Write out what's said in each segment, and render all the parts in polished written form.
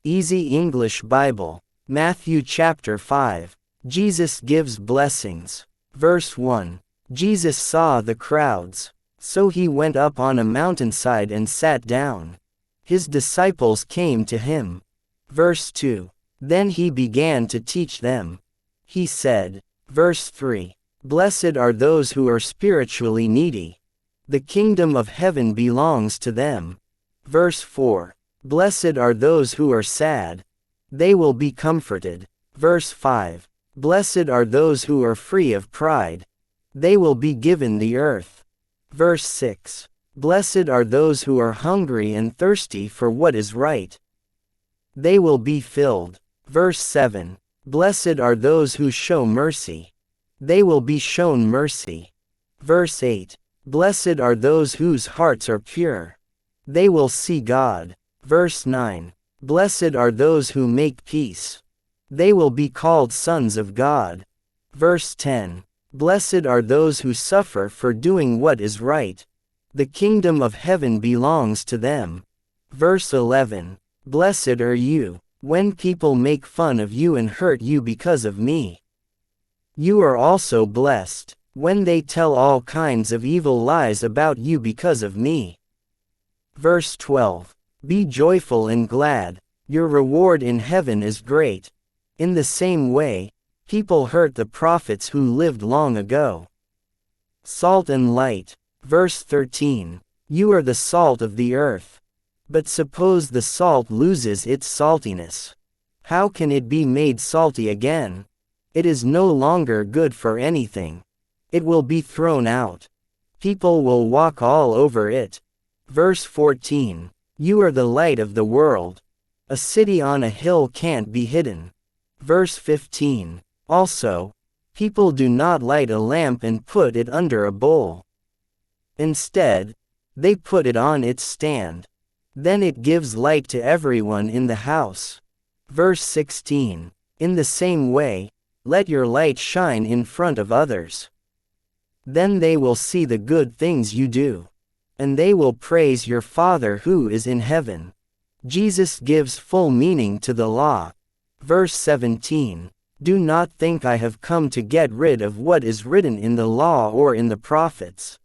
Easy English Bible. Matthew chapter 5. Jesus gives blessings. Verse 1. Jesus saw the crowds, so he went up on a mountainside and sat down. His disciples came to him. Verse 2. Then he began to teach them. He said, verse 3, Blessed are those who are spiritually needy. The kingdom of heaven belongs to them. Verse 4. Blessed are those who are sad. They will be comforted. Verse 5. Blessed are those who are free of pride. They will be given the earth. Verse 6. Blessed are those who are hungry and thirsty for what is right. They will be filled. Verse 7. Blessed are those who show mercy. They will be shown mercy. Verse 8. Blessed are those whose hearts are pure. They will see God. Verse 9. Blessed are those who make peace. They will be called sons of God. Verse 10. Blessed are those who suffer for doing what is right. The kingdom of heaven belongs to them. Verse 11. Blessed are you, when people make fun of you and hurt you because of me. You are also blessed, when they tell all kinds of evil lies about you because of me. Verse 12. Be joyful and glad, your reward in heaven is great. In the same way, people hurt the prophets who lived long ago. Salt and light. Verse 13. You are the salt of the earth. But suppose the salt loses its saltiness. How can it be made salty again? It is no longer good for anything. It will be thrown out. People will walk all over it. Verse 14. You are the light of the world. A city on a hill can't be hidden. Verse 15. Also, people do not light a lamp and put it under a bowl. Instead, they put it on its stand. Then it gives light to everyone in the house. Verse 16. In the same way, let your light shine in front of others. Then they will see the good things you do, and they will praise your Father who is in heaven. Jesus gives full meaning to the law. Verse 17. Do not think I have come to get rid of what is written in the law or in the prophets.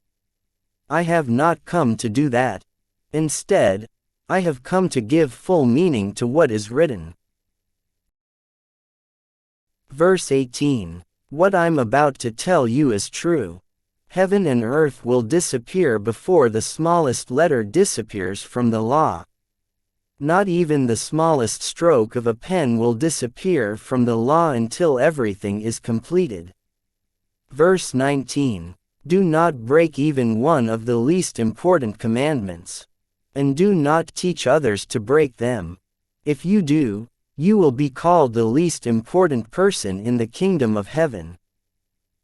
I have not come to do that. Instead, I have come to give full meaning to what is written. Verse 18. What I'm about to tell you is true. Heaven and earth will disappear before the smallest letter disappears from the law. Not even the smallest stroke of a pen will disappear from the law until everything is completed. Verse 19. Do not break even one of the least important commandments. And do not teach others to break them. If you do, you will be called the least important person in the kingdom of heaven.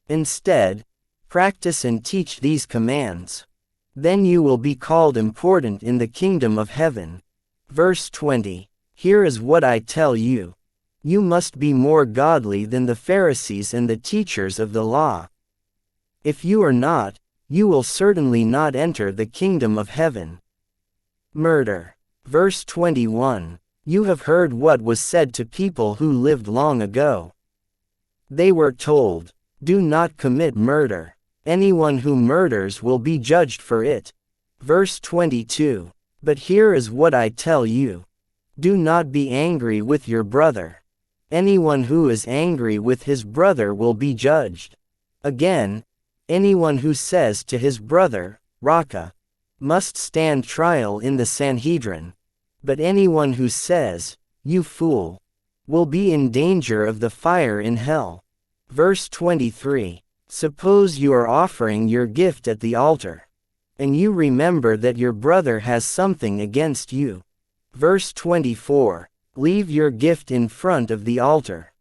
Instead, practice and teach these commands. Then you will be called important in the kingdom of heaven. Verse 20. Here is what I tell you. You must be more godly than the Pharisees and the teachers of the law. If you are not, you will certainly not enter the kingdom of heaven. Murder. Verse 21. You have heard what was said to people who lived long ago. They were told, do not commit murder. Anyone who murders will be judged for it. Verse 22. But here is what I tell you. Do not be angry with your brother. Anyone who is angry with his brother will be judged. Again, anyone who says to his brother, Raka, must stand trial in the Sanhedrin. But anyone who says, you fool, will be in danger of the fire in hell. Verse 23. Suppose you are offering your gift at the altar, and you remember that your brother has something against you. Verse 24. Leave your gift in front of the altar.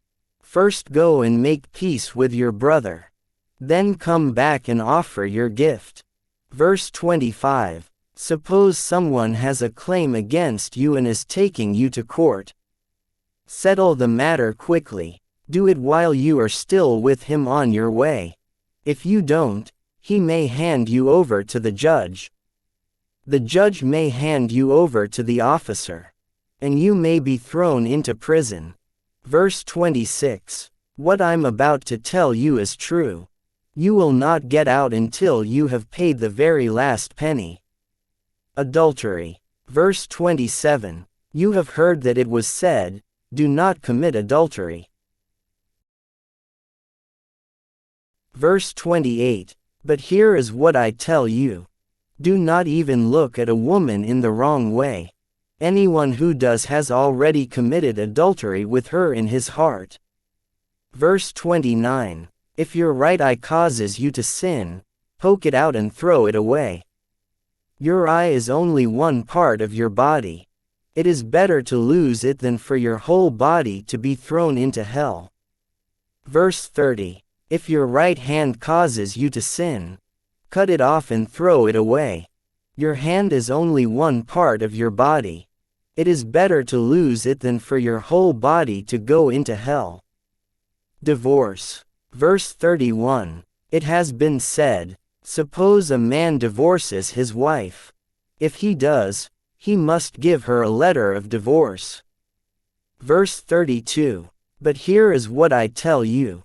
First go and make peace with your brother. Then come back and offer your gift. Verse 25. Suppose someone has a claim against you and is taking you to court. Settle the matter quickly. Do it while you are still with him on your way. If you don't, he may hand you over to the judge. The judge may hand you over to the officer. and you may be thrown into prison. Verse 26. What I'm about to tell you is true. You will not get out until you have paid the very last penny. Adultery. Verse 27. You have heard that it was said, do not commit adultery. Verse 28. But here is what I tell you. Do not even look at a woman in the wrong way. Anyone who does has already committed adultery with her in his heart. Verse 29. If your right eye causes you to sin, poke it out and throw it away. Your eye is only one part of your body. It is better to lose it than for your whole body to be thrown into hell. Verse 30. If your right hand causes you to sin, cut it off and throw it away. Your hand is only one part of your body. It is better to lose it than for your whole body to go into hell. Divorce. Verse 31. It has been said, suppose a man divorces his wife. If he does, he must give her a letter of divorce. Verse 32. But here is what I tell you.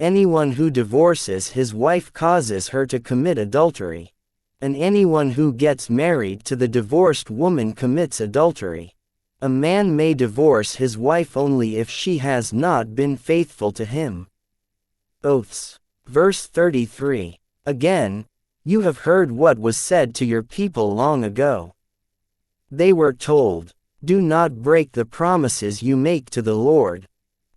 Anyone who divorces his wife causes her to commit adultery. And anyone who gets married to the divorced woman commits adultery. A man may divorce his wife only if she has not been faithful to him. Oaths. Verse 33. Again, you have heard what was said to your people long ago. They were told, do not break the promises you make to the Lord.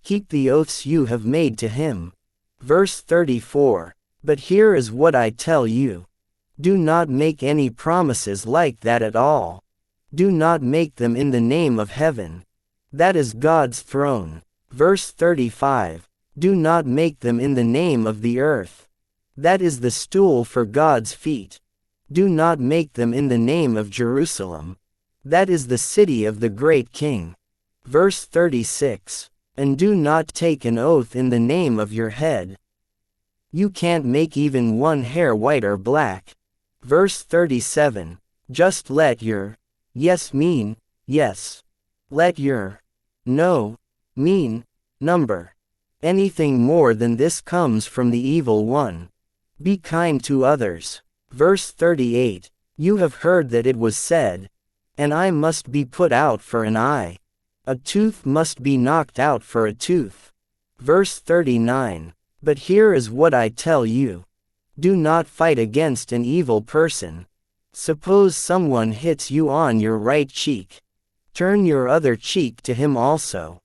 Keep the oaths you have made to him. Verse 34. But here is what I tell you. Do not make any promises like that at all. Do not make them in the name of heaven. That is God's throne. Verse 35. Do not make them in the name of the earth. That is the stool for God's feet. Do not make them in the name of Jerusalem. That is the city of the great King. Verse 36. And do not take an oath in the name of your head. You can't make even one hair white or black. Verse 37. Just let your yes mean yes. Let your no mean number. Anything more than this comes from the evil one. Be kind to others. Verse 38. You have heard that it was said, an eye must be put out for an eye. A tooth must be knocked out for a tooth. Verse 39. But here is what I tell you. Do not fight against an evil person. Suppose someone hits you on your right cheek. Turn your other cheek to him also.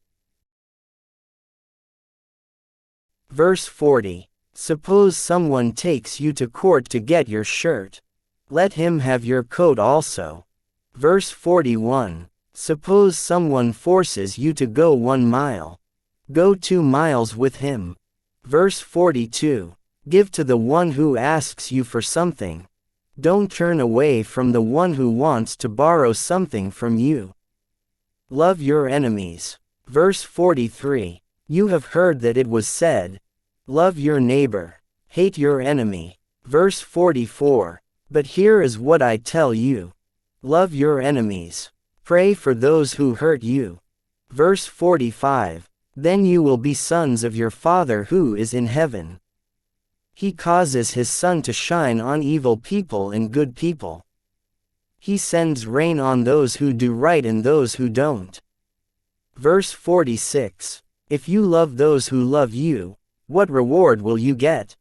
Verse 40. Suppose someone takes you to court to get your shirt. Let him have your coat also. Verse 41. Suppose someone forces you to go 1 mile. Go 2 miles with him. Verse 42. Give to the one who asks you for something. Don't turn away from the one who wants to borrow something from you. Love your enemies. Verse 43. You have heard that it was said, love your neighbor, hate your enemy. Verse 44. But here is what I tell you. Love your enemies. Pray for those who hurt you. Verse 45. Then you will be sons of your Father who is in heaven. He causes his sun to shine on evil people and good people. He sends rain on those who do right and those who don't. Verse 46. If you love those who love you, what reward will you get?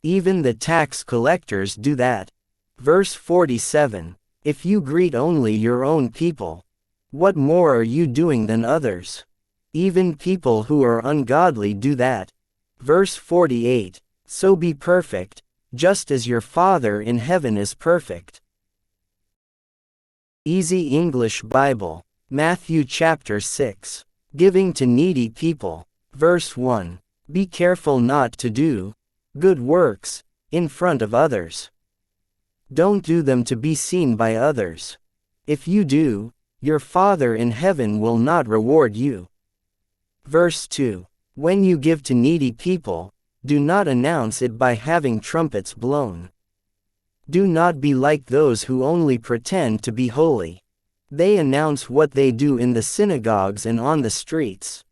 Even the tax collectors do that. Verse 47. If you greet only your own people, what more are you doing than others? Even people who are ungodly do that. Verse 48. So be perfect, just as your Father in heaven is perfect. Easy English Bible. Matthew chapter 6. Giving to needy people. Verse 1. Be careful not to do good works in front of others. Don't do them to be seen by others. If you do, your Father in heaven will not reward you. Verse 2. When you give to needy people, do not announce it by having trumpets blown. Do not be like those who only pretend to be holy. They announce what they do in the synagogues and on the streets.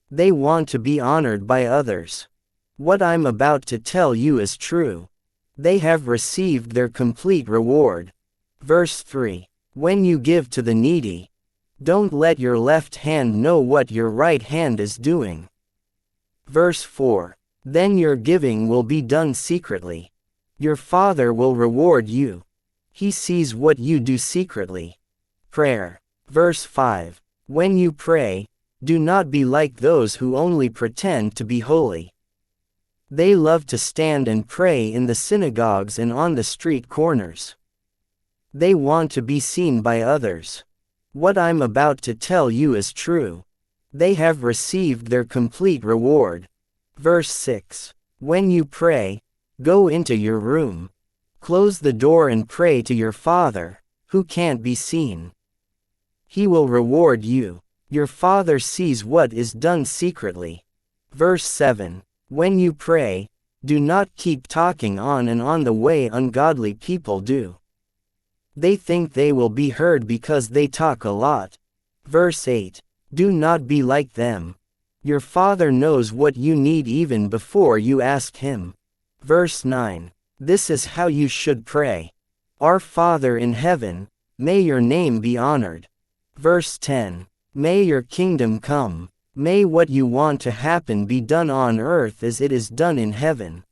They want to be honored by others. What I'm about to tell you is true. They have received their complete reward. Verse 3. When you give to the needy, don't let your left hand know what your right hand is doing. Verse 4. Then your giving will be done secretly. Your Father will reward you. He sees what you do secretly. Prayer. Verse 5. When you pray, do not be like those who only pretend to be holy. They love to stand and pray in the synagogues and on the street corners. They want to be seen by others. What I'm about to tell you is true. They have received their complete reward. Verse 6. When you pray, go into your room. Close the door and pray to your Father, who can't be seen. He will reward you. Your Father sees what is done secretly. Verse 7. When you pray, do not keep talking on and on the way ungodly people do. They think they will be heard because they talk a lot. Verse 8. Do not be like them. Your Father knows what you need even before you ask Him. Verse 9. This is how you should pray. Our Father in heaven, may your name be honored. Verse 10. May your kingdom come. May what you want to happen be done on earth as it is done in heaven.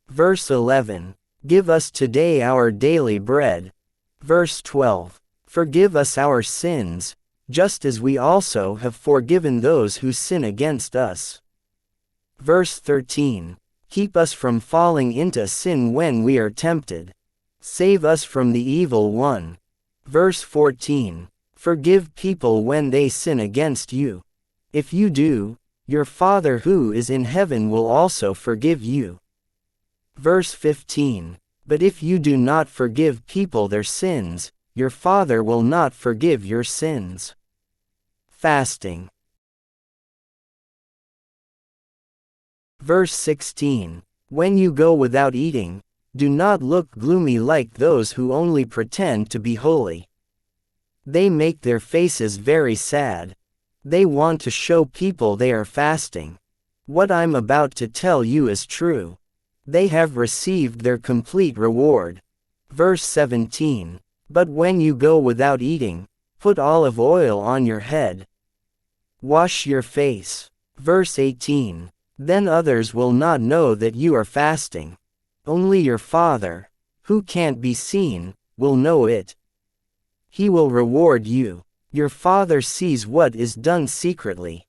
Verse 11. Give us today our daily bread. Verse 12. Forgive us our sins, just as we also have forgiven those who sin against us. Verse 13. Keep us from falling into sin when we are tempted. Save us from the evil one. Verse 14. Forgive people when they sin against you. If you do, your Father who is in heaven will also forgive you. Verse 15. But if you do not forgive people their sins, your Father will not forgive your sins. Fasting. Verse 16. When you go without eating, do not look gloomy like those who only pretend to be holy. They make their faces very sad. They want to show people they are fasting. What I'm about to tell you is true. They have received their complete reward. Verse 17. But when you go without eating, put olive oil on your head. Wash your face. Verse 18. Then others will not know that you are fasting. Only your Father, who can't be seen, will know it. He will reward you. Your Father sees what is done secretly.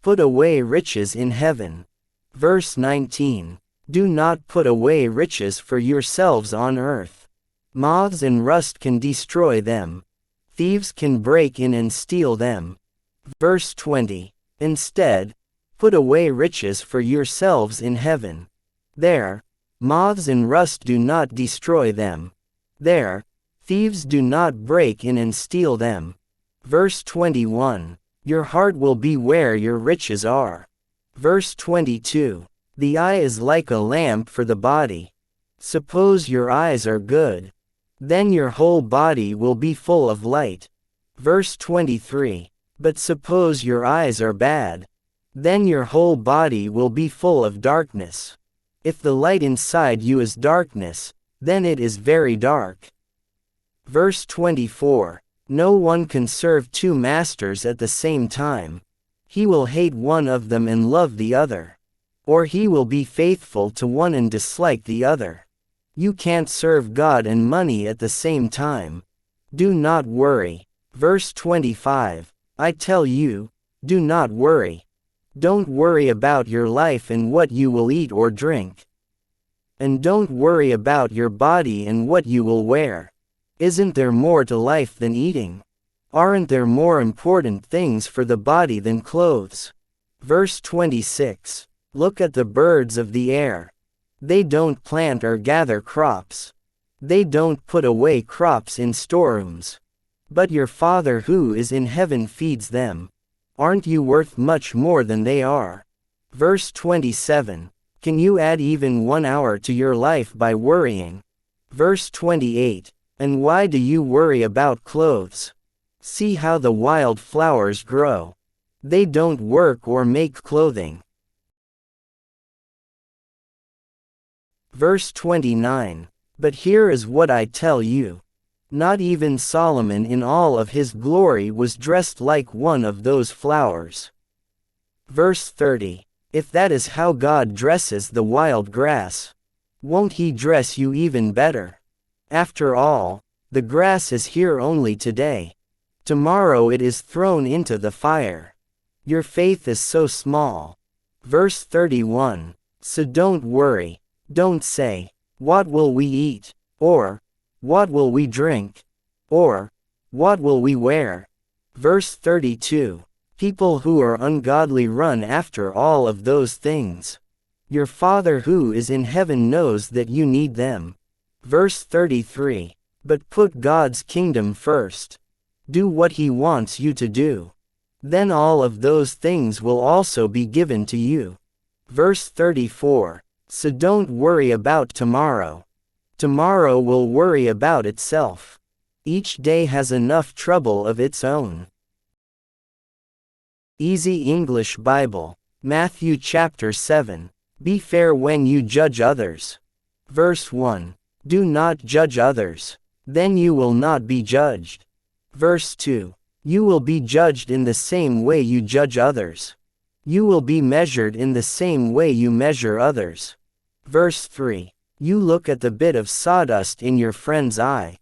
Put away riches in heaven. Verse 19. Do not put away riches for yourselves on earth. Moths and rust can destroy them. Thieves can break in and steal them. Verse 20. Instead, put away riches for yourselves in heaven. There, moths and rust do not destroy them. There, thieves do not break in and steal them. Verse 21. Your heart will be where your riches are. Verse 22. The eye is like a lamp for the body. Suppose your eyes are good. Then your whole body will be full of light. Verse 23. But suppose your eyes are bad. Then your whole body will be full of darkness. If the light inside you is darkness, then it is very dark. Verse 24. No one can serve two masters at the same time. He will hate one of them and love the other. Or he will be faithful to one and dislike the other. You can't serve God and money at the same time. Do not worry. Verse 25. I tell you, do not worry. Don't worry about your life and what you will eat or drink. And don't worry about your body and what you will wear. Isn't there more to life than eating? Aren't there more important things for the body than clothes? Verse 26. Look at the birds of the air. They don't plant or gather crops. They don't put away crops in storerooms. But your Father who is in heaven feeds them. Aren't you worth much more than they are? Verse 27. Can you add even 1 hour to your life by worrying? Verse 28. And why do you worry about clothes? See how the wild flowers grow. They don't work or make clothing. Verse 29. But here is what I tell you. Not even Solomon in all of his glory was dressed like one of those flowers. Verse 30. If that is how God dresses the wild grass, won't he dress you even better? After all, the grass is here only today. Tomorrow it is thrown into the fire. Your faith is so small. Verse 31. So don't worry. Don't say, what will we eat? Or, what will we drink? Or, what will we wear? Verse 32. People who are ungodly run after all of those things. Your Father who is in heaven knows that you need them. Verse 33. But put God's kingdom first. Do what He wants you to do. Then all of those things will also be given to you. Verse 34. So don't worry about tomorrow. Tomorrow will worry about itself. Each day has enough trouble of its own. Easy English Bible. Matthew chapter 7. Be fair when you judge others. Verse 1. Do not judge others. Then you will not be judged. Verse 2. You will be judged in the same way you judge others. You will be measured in the same way you measure others. Verse 3. You look at the bit of sawdust in your friend's eye,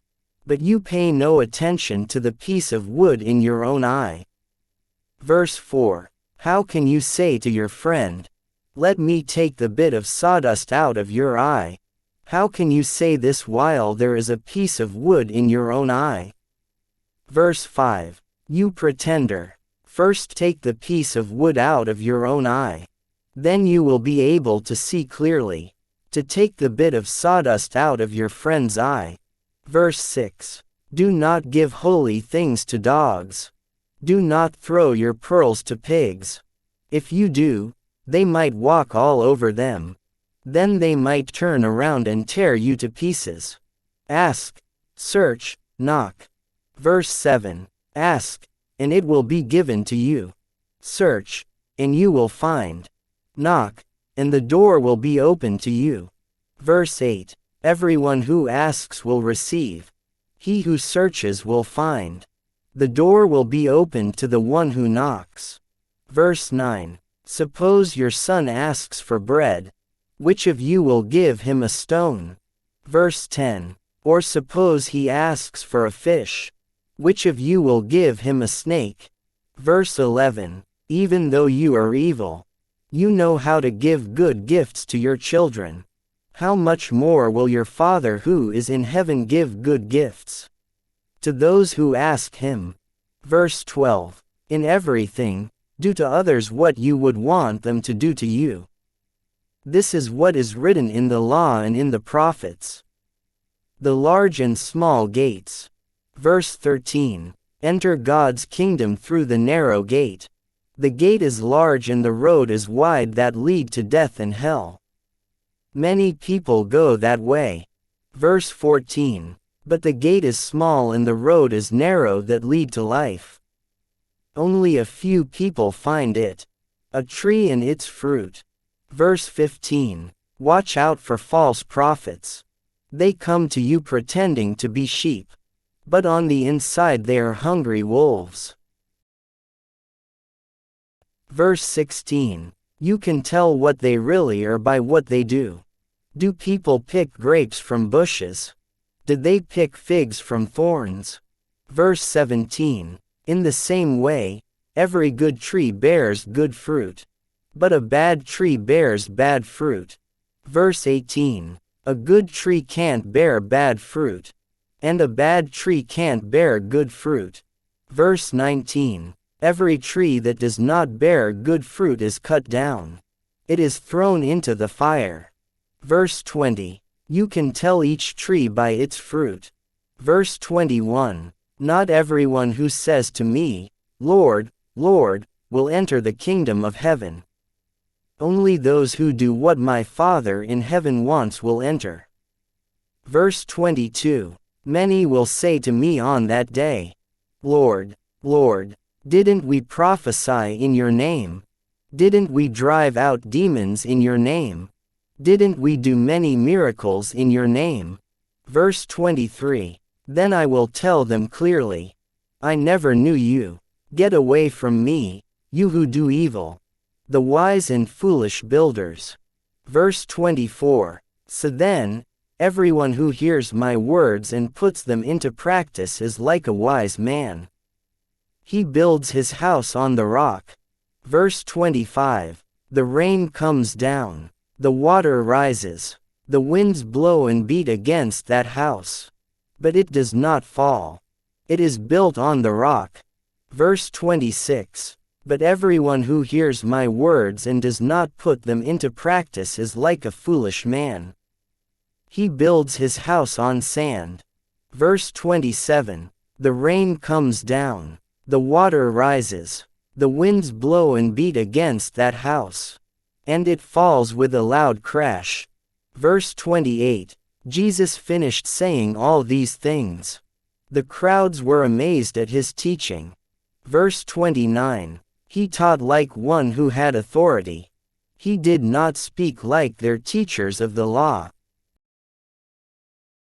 but you pay no attention to the piece of wood in your own eye. Verse 4. How can you say to your friend, let me take the bit of sawdust out of your eye? How can you say this while there is a piece of wood in your own eye? Verse 5. You pretender. First take the piece of wood out of your own eye. Then you will be able to see clearly, to take the bit of sawdust out of your friend's eye. Verse 6. Do not give holy things to dogs. Do not throw your pearls to pigs. If you do, they might walk all over them. Then they might turn around and tear you to pieces. Ask, search, knock. Verse 7. Ask, and it will be given to you. Search, and you will find. Knock, and the door will be opened to you. Verse 8. Everyone who asks will receive. He who searches will find. The door will be opened to the one who knocks. Verse 9. Suppose your son asks for bread. Which of you will give him a stone? Verse 10. Or suppose he asks for a fish. Which of you will give him a snake? Verse 11. Even though you are evil, you know how to give good gifts to your children. How much more will your Father who is in heaven give good gifts to those who ask him? Verse 12. In everything, do to others what you would want them to do to you. This is what is written in the law and in the prophets. The large and small gates. Verse 13. Enter God's kingdom through the narrow gate. The gate is large and the road is wide that lead to death and hell. Many people go that way. Verse 14. But the gate is small and the road is narrow that lead to life. Only a few people find it. A tree and its fruit. Verse 15. Watch out for false prophets. They come to you pretending to be sheep, but on the inside they are hungry wolves. Verse 16. You can tell what they really are by what they do. Do people pick grapes from bushes? Did they pick figs from thorns? Verse 17. In the same way, every good tree bears good fruit, but a bad tree bears bad fruit. Verse 18. A good tree can't bear bad fruit, and a bad tree can't bear good fruit. Verse 19. Every tree that does not bear good fruit is cut down. It is thrown into the fire. Verse 20. You can tell each tree by its fruit. Verse 21. Not everyone who says to me, Lord, Lord, will enter the kingdom of heaven. Only those who do what my Father in heaven wants will enter. Verse 22. Many will say to me on that day, Lord, Lord, didn't we prophesy in your name? Didn't we drive out demons in your name? Didn't we do many miracles in your name? Verse 23. Then I will tell them clearly, I never knew you. Get away from me, you who do evil. The wise and foolish builders. Verse 24. So then, everyone who hears my words and puts them into practice is like a wise man. He builds his house on the rock. Verse 25. The rain comes down, the water rises, the winds blow and beat against that house. But it does not fall. It is built on the rock. Verse 26. But everyone who hears my words and does not put them into practice is like a foolish man. He builds his house on sand. Verse 27. The rain comes down, the water rises, the winds blow and beat against that house, and it falls with a loud crash. Verse 28. Jesus finished saying all these things. The crowds were amazed at his teaching. Verse 29. He taught like one who had authority. He did not speak like their teachers of the law.